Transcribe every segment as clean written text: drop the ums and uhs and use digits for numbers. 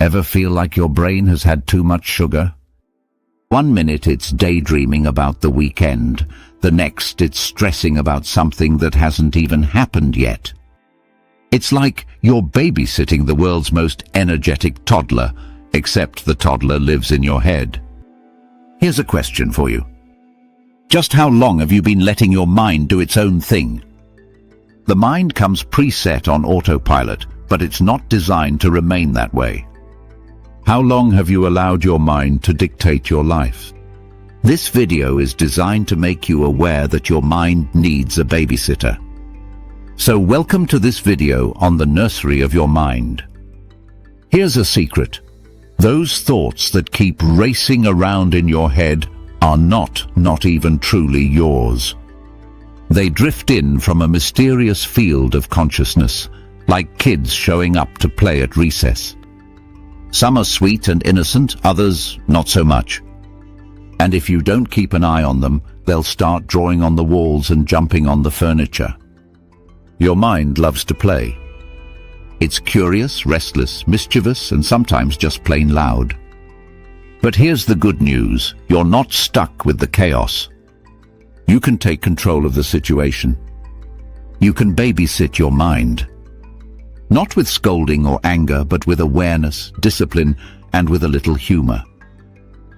Ever feel like your brain has had too much sugar? One minute it's daydreaming about the weekend, the next it's stressing about something that hasn't even happened yet. It's like you're babysitting the world's most energetic toddler, except the toddler lives in your head. Here's a question for you. Just how long have you been letting your mind do its own thing? The mind comes preset on autopilot, but it's not designed to remain that way. How long have you allowed your mind to dictate your life? This video is designed to make you aware that your mind needs a babysitter. So welcome to this video on the nursery of your mind. Here's a secret. Those thoughts that keep racing around in your head are not even truly yours. They drift in from a mysterious field of consciousness, like kids showing up to play at recess. Some are sweet and innocent, others not so much. And if you don't keep an eye on them, they'll start drawing on the walls and jumping on the furniture. Your mind loves to play. It's curious, restless, mischievous, and sometimes just plain loud. But here's the good news. You're not stuck with the chaos. You can take control of the situation. You can babysit your mind. Not with scolding or anger, but with awareness, discipline, and with a little humor.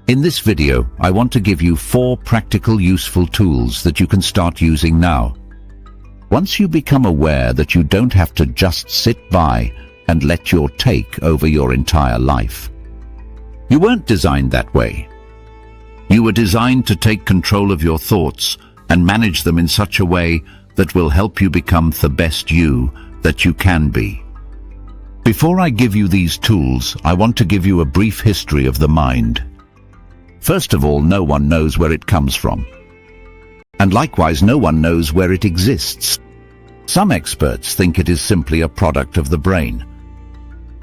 In this video, I want to give you 4 practical, useful tools that you can start using now. Once you become aware that you don't have to just sit by and let your take over your entire life. You weren't designed that way. You were designed to take control of your thoughts and manage them in such a way that will help you become the best you that you can be. Before I give you these tools, I want to give you a brief history of the mind. First of all, no one knows where it comes from. And likewise, no one knows where it exists. Some experts think it is simply a product of the brain.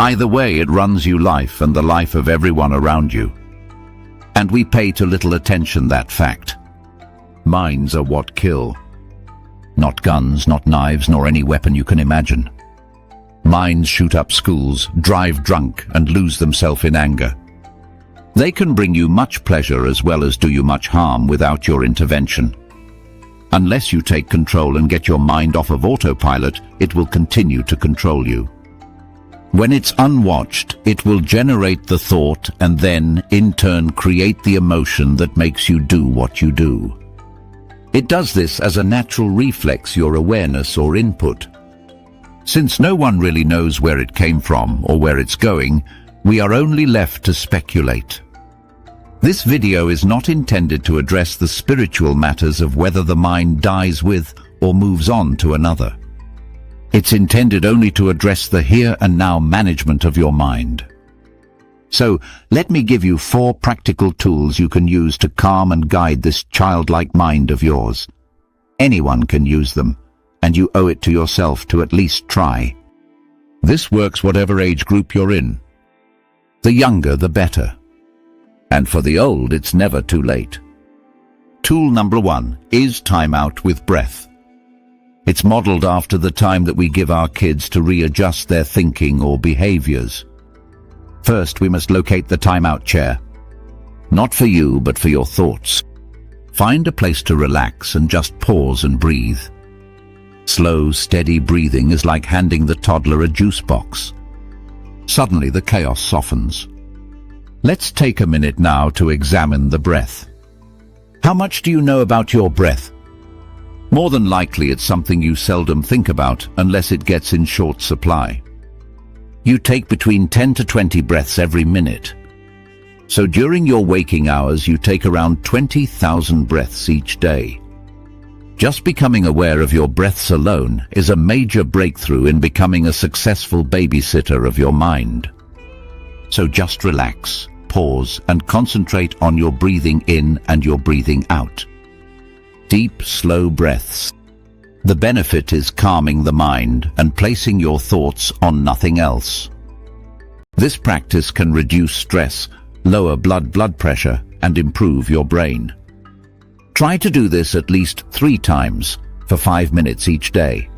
Either way, it runs your life and the life of everyone around you. And we pay too little attention to that fact. Minds are what kill. Not guns, not knives, nor any weapon you can imagine. Minds shoot up schools, drive drunk, and lose themselves in anger. They can bring you much pleasure as well as do you much harm without your intervention. Unless you take control and get your mind off of autopilot, it will continue to control you. When it's unwatched, it will generate the thought and then, in turn, create the emotion that makes you do what you do. It does this as a natural reflex, your awareness or input. Since no one really knows where it came from or where it's going, we are only left to speculate. This video is not intended to address the spiritual matters of whether the mind dies with or moves on to another. It's intended only to address the here and now management of your mind. So, let me give you 4 practical tools you can use to calm and guide this childlike mind of yours. Anyone can use them, and you owe it to yourself to at least try. This works whatever age group you're in. The younger, the better. And for the old, it's never too late. Tool number 1 is timeout with breath. It's modeled after the time that we give our kids to readjust their thinking or behaviors. First, we must locate the timeout chair. Not for you, but for your thoughts. Find a place to relax and just pause and breathe. Slow, steady breathing is like handing the toddler a juice box. Suddenly, the chaos softens. Let's take a minute now to examine the breath. How much do you know about your breath? More than likely, it's something you seldom think about unless it gets in short supply. You take between 10 to 20 breaths every minute. So during your waking hours, you take around 20,000 breaths each day. Just becoming aware of your breaths alone is a major breakthrough in becoming a successful babysitter of your mind. So just relax, pause, and concentrate on your breathing in and your breathing out. Deep, slow breaths. The benefit is calming the mind and placing your thoughts on nothing else. This practice can reduce stress, lower blood pressure, and improve your brain. Try to do this at least 3 times for 5 minutes each day.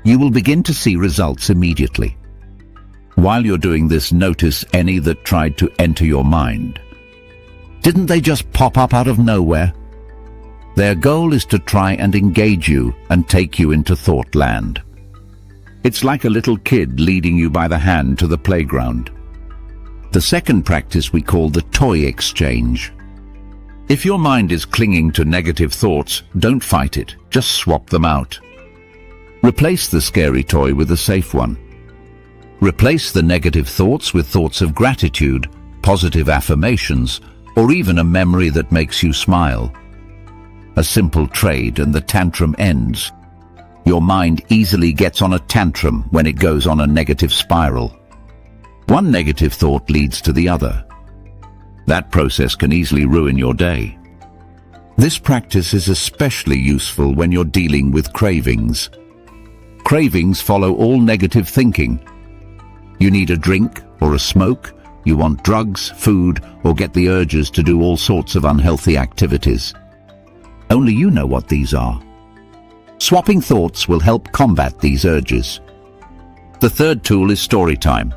You will begin to see results immediately. While you're doing this, notice any that tried to enter your mind. Didn't they just pop up out of nowhere? Their goal is to try and engage you and take you into thought land. It's like a little kid leading you by the hand to the playground. The second practice we call the toy exchange. If your mind is clinging to negative thoughts, don't fight it, just swap them out. Replace the scary toy with a safe one. Replace the negative thoughts with thoughts of gratitude, positive affirmations, or even a memory that makes you smile. A simple trade and the tantrum ends. Your mind easily gets on a tantrum when it goes on a negative spiral. One negative thought leads to the other. That process can easily ruin your day. This practice is especially useful when you're dealing with cravings. Cravings follow all negative thinking. You need a drink or a smoke, you want drugs, food, or get the urges to do all sorts of unhealthy activities. Only you know what these are. Swapping thoughts will help combat these urges. The third tool is storytime.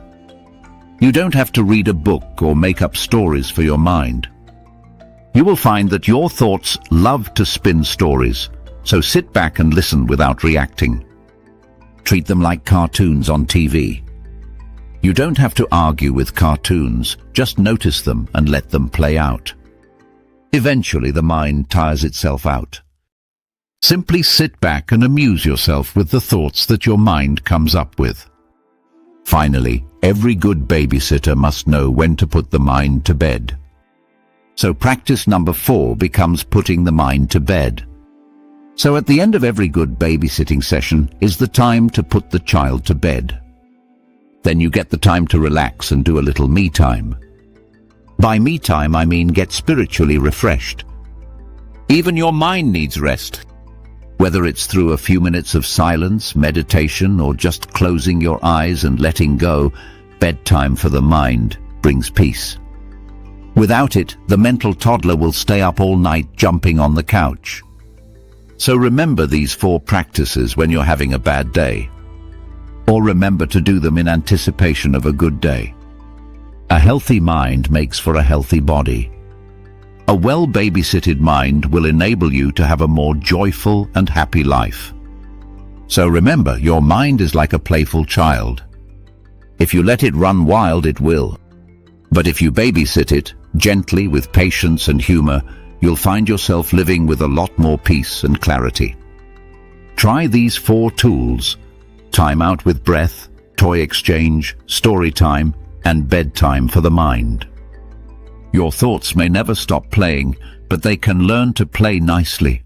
You don't have to read a book or make up stories for your mind. You will find that your thoughts love to spin stories, so sit back and listen without reacting. Treat them like cartoons on TV. You don't have to argue with cartoons, just notice them and let them play out. Eventually the mind tires itself out. Simply sit back and amuse yourself with the thoughts that your mind comes up with. Finally, every good babysitter must know when to put the mind to bed. So practice number 4 becomes putting the mind to bed. So at the end of every good babysitting session is the time to put the child to bed. Then you get the time to relax and do a little me time. By me time, I mean get spiritually refreshed. Even your mind needs rest. Whether it's through a few minutes of silence, meditation, or just closing your eyes and letting go, bedtime for the mind brings peace. Without it, the mental toddler will stay up all night jumping on the couch. So remember these 4 practices when you're having a bad day. Or remember to do them in anticipation of a good day. A healthy mind makes for a healthy body. A well-babysitted mind will enable you to have a more joyful and happy life. So remember, your mind is like a playful child. If you let it run wild, it will. But if you babysit it, gently with patience and humor, you'll find yourself living with a lot more peace and clarity. Try these 4 tools: timeout with breath, toy exchange, story time, and bedtime for the mind. Your thoughts may never stop playing, but they can learn to play nicely.